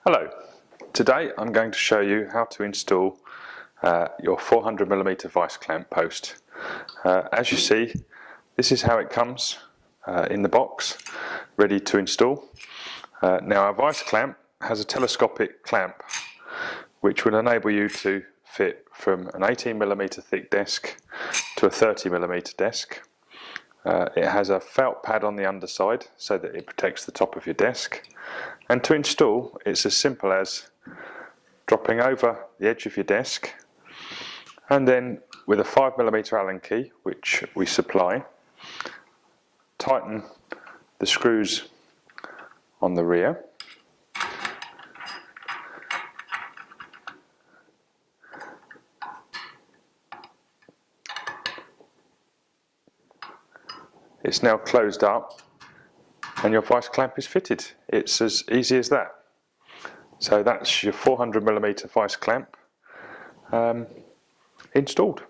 Hello, today I'm going to show you how to install your 400mm vice clamp post. As you see, this is how it comes in the box, ready to install. Now our vice clamp has a telescopic clamp which will enable you to fit from an 18mm thick desk to a 30mm desk. It has a felt pad on the underside so that it protects the top of your desk, and to install it's as simple as dropping over the edge of your desk and then with a 5mm Allen key, which we supply, tighten the screws on the rear. It's now closed up and your vice clamp is fitted. It's as easy as that. So that's your 400mm vice clamp installed.